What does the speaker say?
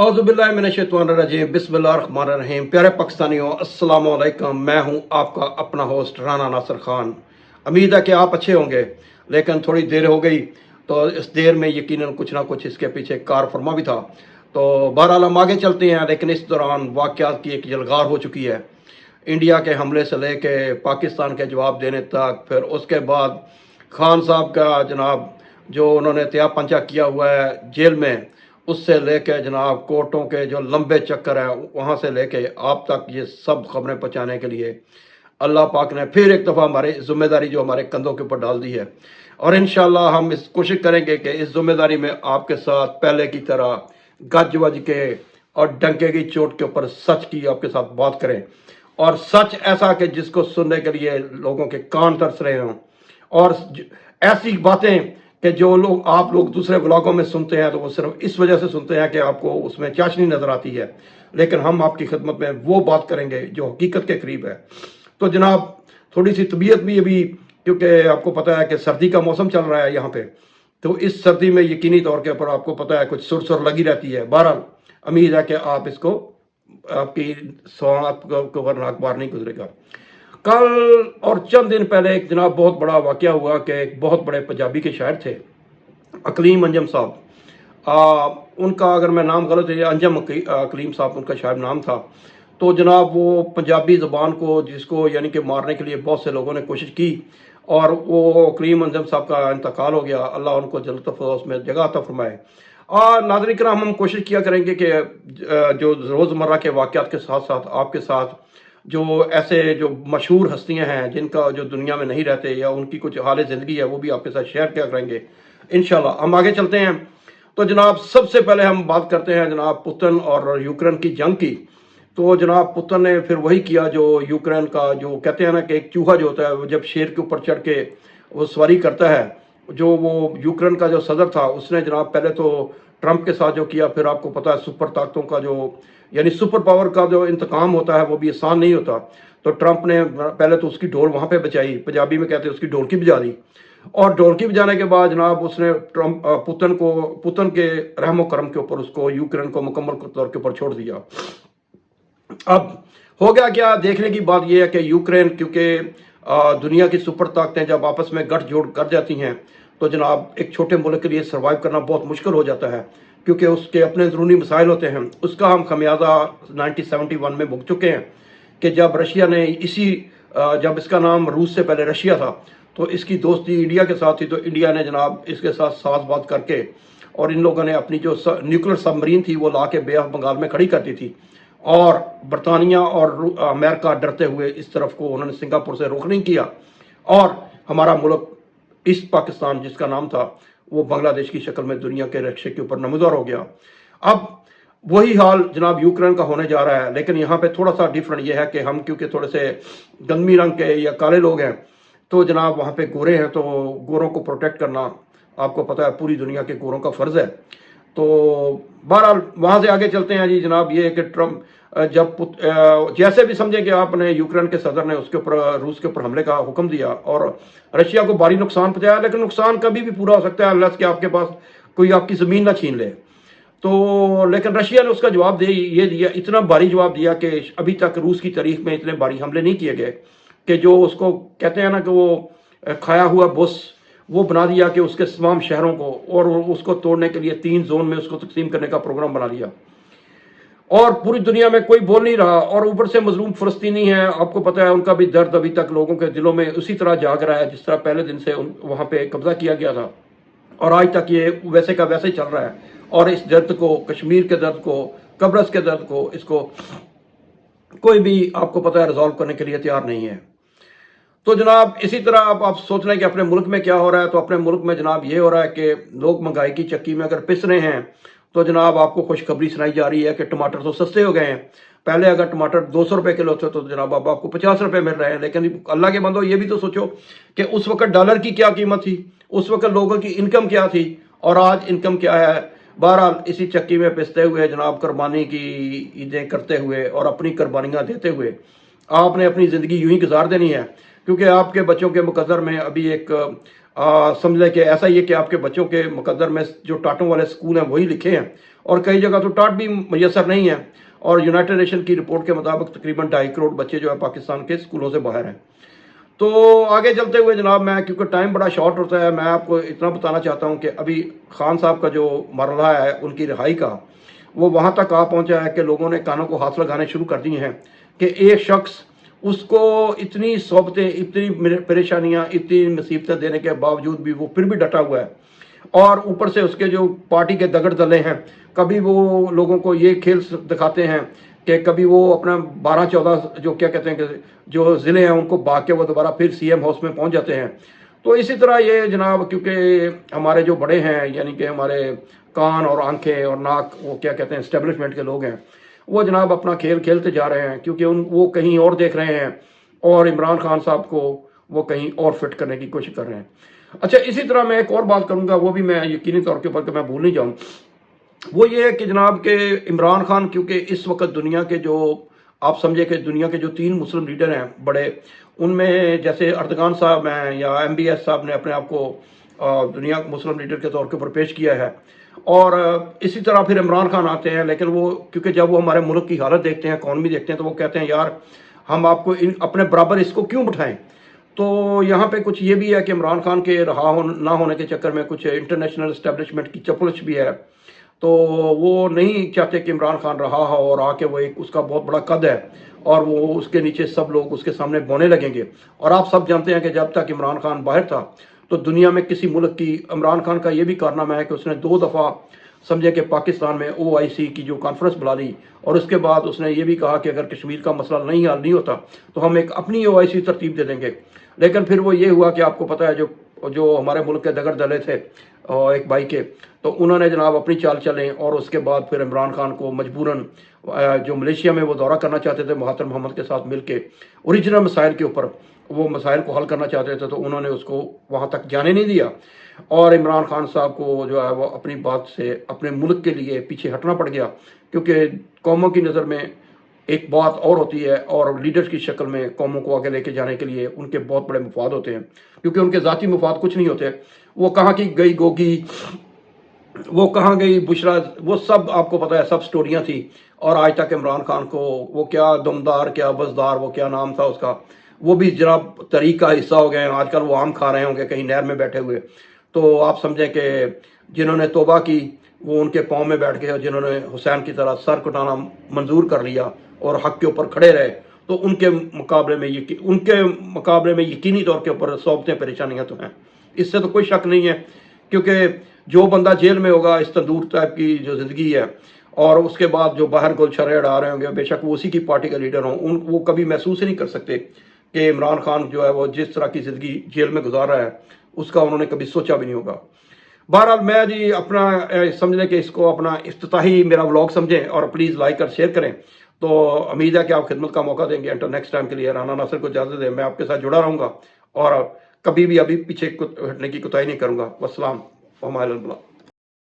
औज़ुबिल्लाहिमिनश्शैतानिर्रजीम बिस्मिल्लाहिर्रहमानिर्रहीम। प्यारे पाकिस्तानियों, अस्सलाम वालेकुम। मैं हूं आपका अपना होस्ट राना नासिर खान। उम्मीद है कि आप अच्छे होंगे, लेकिन थोड़ी देर हो गई तो इस देर में यकीनन कुछ ना कुछ इसके पीछे कार फरमा भी था। तो बहरहाल हम आगे चलते हैं, लेकिन इस दौरान वाक़यात की एक यलगार हो चुकी है। इंडिया के हमले से लेके पाकिस्तान के जवाब देने तक, फिर उसके बाद खान साहब का जनाब जो उन्होंने त्याग पंचा किया हुआ है जेल में, उससे लेके जनाब कोर्टों के जो लंबे चक्कर हैं वहाँ से लेके आप तक ये सब खबरें पहुँचाने के लिए अल्लाह पाक ने फिर एक दफ़ा हमारी जिम्मेदारी जो हमारे कंधों के ऊपर डाल दी है। और इंशाल्लाह हम इस कोशिश करेंगे कि इस जिम्मेदारी में आपके साथ पहले की तरह गज वज के और डंके की चोट के ऊपर सच की आपके साथ बात करें, और सच ऐसा कि जिसको सुनने के लिए लोगों के कान तरस रहे हों, और ऐसी बातें कि जो लोग आप लोग दूसरे ब्लॉगों में सुनते हैं तो वो सिर्फ इस वजह से सुनते हैं कि आपको उसमें चाशनी नज़र आती है, लेकिन हम आपकी खिदमत में वो बात करेंगे जो हकीकत के करीब है। तो जनाब थोड़ी सी तबीयत भी अभी, क्योंकि आपको पता है कि सर्दी का मौसम चल रहा है यहाँ पे, तो इस सर्दी में यकीनी तौर के ऊपर आपको पता है कुछ सुर सुर लगी रहती है। बहरहाल उम्मीद है कि आप इसको, आपकी स्वाद को वरना अखबार नहीं गुजरेगा। कल और चंद दिन पहले एक जनाब बहुत बड़ा वाकया हुआ कि एक बहुत बड़े पंजाबी के शायर थे अकलीम अंजम साहब। उनका अगर मैं नाम गलत है, अंजम अकलीम साहब उनका शायद नाम था। तो जनाब वो पंजाबी ज़बान को, जिसको यानी कि मारने के लिए बहुत से लोगों ने कोशिश की, और वो अकलीम अंजम साहब का इंतकाल हो गया। अल्लाह उनको जन्नत फिरदौस में जगह अता फरमाए। नाज़रीन किराम, हम कोशिश किया करेंगे कि जो रोज़मर्रा के वाक़यात के साथ साथ आपके साथ जो ऐसे जो मशहूर हस्तियां हैं जिनका जो दुनिया में नहीं रहते या उनकी कुछ हाल ज़िंदगी है वो भी आपके साथ शेयर किया करेंगे इंशाल्लाह। हम आगे चलते हैं। तो जनाब सबसे पहले हम बात करते हैं जनाब पुतिन और यूक्रेन की जंग की। तो जनाब पुतिन ने फिर वही किया जो यूक्रेन का, जो कहते हैं ना कि एक चूहा जो होता है वो जब शेर के ऊपर चढ़ के वो सवारी करता है, जो वो यूक्रेन का जो सदर था उसने जनाब पहले तो ट्रंप के साथ जो किया, फिर आपको पता है सुपर ताकतों का जो यानी सुपर पावर का जो इंतकाम होता है वो भी आसान नहीं होता। तो ट्रंप ने पहले तो उसकी ढोल वहाँ पे बजाई, पंजाबी में कहते हैं उसकी ढोलकी बजा दी, और ढोलकी बजाने के बाद जनाब उसने ट्रंप पुतिन के रहमो करम के ऊपर उसको यूक्रेन को मुकम्मल तौर के ऊपर छोड़ दिया। अब हो गया क्या, देखने की बात यह है कि यूक्रेन, क्योंकि दुनिया की सुपर ताकतें जब आपस में गठजोड़ कर जाती हैं तो जनाब एक छोटे मुल्क के लिए सर्वाइव करना बहुत मुश्किल हो जाता है, क्योंकि उसके अपने ज़रूरी मसाइल होते हैं। उसका हम खमियाजा 1971 में भुग चुके हैं कि जब रशिया ने जब इसका नाम रूस से पहले रशिया था, तो इसकी दोस्ती इंडिया के साथ थी। तो इंडिया ने जनाब इसके साथ साज़बात करके, और इन लोगों ने अपनी जो न्यूक्लियर सबमरीन थी वो ला के बे ऑफ बंगाल में खड़ी कर दी थी, और बरतानिया और अमेरिका डरते हुए इस तरफ को उन्होंने सिंगापुर से रुख नहीं किया, और हमारा मुल्क ईस्ट पाकिस्तान जिसका नाम था वो बांग्लादेश की शक्ल में दुनिया के नक्शे के ऊपर नमूदार हो गया। अब वही हाल जनाब यूक्रेन का होने जा रहा है, लेकिन यहाँ पे थोड़ा सा डिफरेंट ये है कि हम क्योंकि थोड़े से गंदमी रंग के या काले लोग हैं, तो जनाब वहाँ पे गोरे हैं, तो गोरों को प्रोटेक्ट करना आपको पता है पूरी दुनिया के गोरों का फ़र्ज़ है। तो बहरहाल वहाँ से आगे चलते हैं जी। जनाब ये कि ट्रंप जब जैसे भी समझे कि आपने यूक्रेन के सदर ने उसके ऊपर रूस के ऊपर हमले का हुक्म दिया और रशिया को भारी नुकसान पहुंचाया, लेकिन नुकसान कभी भी पूरा हो सकता है अनलेस कि आपके पास कोई आपकी ज़मीन ना छीन ले। तो लेकिन रशिया ने उसका जवाब ये दिया, इतना भारी जवाब दिया कि अभी तक रूस की तारीख में इतने भारी हमले नहीं किए गए, कि जो उसको कहते हैं ना कि वो खाया हुआ बुस वो बना दिया कि उसके तमाम शहरों को, और उसको तोड़ने के लिए 3 जोन में उसको तकसीम करने का प्रोग्राम बना लिया, और पूरी दुनिया में कोई बोल नहीं रहा। और ऊपर से मजलूम फ़लस्तीनी है, आपको पता है उनका भी दर्द अभी तक लोगों के दिलों में उसी तरह जाग रहा है जिस तरह पहले दिन से वहाँ पे कब्जा किया गया था, और आज तक ये वैसे का वैसे ही चल रहा है। और इस दर्द को, कश्मीर के दर्द को, कब्रस के दर्द को, इसको कोई भी आपको पता है रिजॉल्व करने के लिए तैयार नहीं है। तो जनाब इसी तरह आप सोच रहे हैं कि अपने मुल्क में क्या हो रहा है, तो अपने मुल्क में जनाब ये हो रहा है कि लोग महंगाई की चक्की में अगर पिस रहे हैं, तो जनाब आपको खुशखबरी सुनाई जा रही है कि टमाटर तो सस्ते हो गए हैं। पहले अगर टमाटर 200 रुपये किलो थे तो जनाब अब आपको 50 रुपये मिल रहे हैं। लेकिन अल्लाह के बंदो ये भी तो सोचो कि उस वक्त डॉलर की क्या कीमत थी, उस वक्त लोगों की इनकम क्या थी, और आज इनकम क्या है। बहरहाल इसी चक्की में पिसते हुए जनाब कुर्बानी की ईदें करते हुए और अपनी कुर्बानियाँ देते हुए आपने अपनी ज़िंदगी यूं ही गुजार देनी है, क्योंकि आपके बच्चों के मुकद्दर में अभी एक समझ लें कि ऐसा ही है कि आपके बच्चों के मुकद्दर में जो टाटों वाले स्कूल हैं वही लिखे हैं, और कई जगह तो टाट भी मैसर नहीं है, और यूनाइटेड नेशन की रिपोर्ट के मुताबिक तकरीबन 2.5 करोड़ बच्चे जो है पाकिस्तान के स्कूलों से बाहर हैं। तो आगे चलते हुए जनाब, मैं क्योंकि टाइम बड़ा शॉर्ट होता है, मैं आपको इतना बताना चाहता हूँ कि अभी खान साहब का जो मरला है उनकी रिहाई का, वो वहाँ तक आ पहुँचा है कि लोगों ने कानों को हाथ लगाने शुरू कर दिए हैं कि एक शख्स उसको इतनी सोबतें, इतनी परेशानियाँ, इतनी मुसीबतें देने के बावजूद भी वो फिर भी डटा हुआ है। और ऊपर से उसके जो पार्टी के दगड़ दले हैं, कभी वो लोगों को ये खेल दिखाते हैं कि कभी वो अपना 12-14 जो क्या कहते हैं कि जो ज़िले हैं उनको भाग के वो दोबारा फिर सीएम हाउस में पहुंच जाते हैं। तो इसी तरह ये जनाब, क्योंकि हमारे जो बड़े हैं यानी कि हमारे कान और आंखें और नाक, वो क्या कहते हैं इस्टेब्लिशमेंट के लोग हैं, वो जनाब अपना खेल खेलते जा रहे हैं, क्योंकि वो कहीं और देख रहे हैं और इमरान खान साहब को वो कहीं और फिट करने की कोशिश कर रहे हैं। अच्छा, इसी तरह मैं एक और बात करूंगा, वो भी मैं यकीनी तौर के ऊपर कि मैं भूल नहीं जाऊँ, वो ये है कि जनाब के इमरान खान, क्योंकि इस वक्त दुनिया के जो, आप समझे कि दुनिया के जो 3 मुस्लिम लीडर हैं बड़े, उनमें जैसे अर्दगान साहब हैं या MBS साहब ने अपने आप को दुनिया मुस्लिम लीडर के तौर के ऊपर पेश किया है, और इसी तरह फिर इमरान खान आते हैं। लेकिन वो क्योंकि जब वो हमारे मुल्क की हालत देखते हैं, इकॉनमी देखते हैं, तो वो कहते हैं यार हम आपको अपने बराबर इसको क्यों बिठाएं। तो यहाँ पे कुछ ये भी है कि इमरान खान के ना होने के चक्कर में कुछ इंटरनेशनल इस्टेब्लिशमेंट की चपलिश भी है। तो वो नहीं चाहते कि इमरान खान रहा हो और आके वो एक उसका बहुत बड़ा कद है और वो उसके नीचे सब लोग उसके सामने बोने लगेंगे। और आप सब जानते हैं कि जब तक इमरान खान बाहर था तो दुनिया में किसी मुल्क की, इमरान खान का ये भी कारनामा है कि उसने 2 दफ़ा समझे कि पाकिस्तान में OIC की जो कॉन्फ्रेंस बुला ली, और उसके बाद उसने ये भी कहा कि अगर कश्मीर का मसला नहीं हल नहीं होता तो हम एक अपनी OIC तरतीब दे देंगे। लेकिन फिर वो ये हुआ कि आपको पता है जो जो हमारे मुल्क के दगड़ दले थे और एक भाई के, तो उन्होंने जनाब अपनी चाल चलें, और उसके बाद फिर इमरान खान को मजबूरन जो मलेशिया में वो दौरा करना चाहते थे महातिर मोहम्मद के साथ मिलके ओरिजिनल मसाइल के ऊपर, वो मसाइल को हल करना चाहते थे, तो उन्होंने उसको वहाँ तक जाने नहीं दिया, और इमरान खान साहब को जो है वो अपनी बात से अपने मुल्क के लिए पीछे हटना पड़ गया। क्योंकि कौमों की नज़र में एक बात और होती है, और लीडर्स की शक्ल में कौमों को आगे लेके जाने के लिए उनके बहुत बड़े मफाद होते हैं, क्योंकि उनके ज़ाती मफाद कुछ नहीं होते। वो कहाँ की गई गोगी, वो कहाँ गई बुशरा, वो सब आपको पता है, सब स्टोरियाँ थी। और आज तक इमरान खान को वो क्या दमदार, क्या बजदार, वो क्या नाम था उसका, वो भी जनाब तरीक का हिस्सा हो गए हैं। आजकल वो आम खा रहे होंगे कहीं नहर में बैठे हुए। तो आप समझें कि जिन्होंने तौबा की वो उनके पाँव में बैठ गए, और जिन्होंने हुसैन की तरह सर कटाना मंजूर कर लिया और हक के ऊपर खड़े रहे, तो उनके मुकाबले में यकीनी तौर के ऊपर सौबतें परेशानियां तो हैं, इससे तो कोई शक नहीं है। क्योंकि जो बंदा जेल में होगा, इस तंदूर टाइप की जो ज़िंदगी है, और उसके बाद जो बाहर गुलछर्रे उड़ा रहे होंगे, बेशक वो उसी की पार्टी का लीडर हों, वो कभी महसूस ही नहीं कर सकते कि इमरान खान जो है वो जिस तरह की ज़िंदगी जेल में गुजार रहा है उसका उन्होंने कभी सोचा भी नहीं होगा। बहरहाल मैं जी अपना समझने के इसको अपना इफ्तिताही मेरा व्लॉग समझें, और प्लीज़ लाइक और शेयर करें। तो उम्मीद है कि आप खिदमत का मौका देंगे। अंटिल नेक्स्ट टाइम के लिए राना नासिर को इजाज़त दें। मैं आपके साथ जुड़ा रहूँगा और कभी भी अभी पीछे हटने की कोताही नहीं करूँगा। वस्सलाम।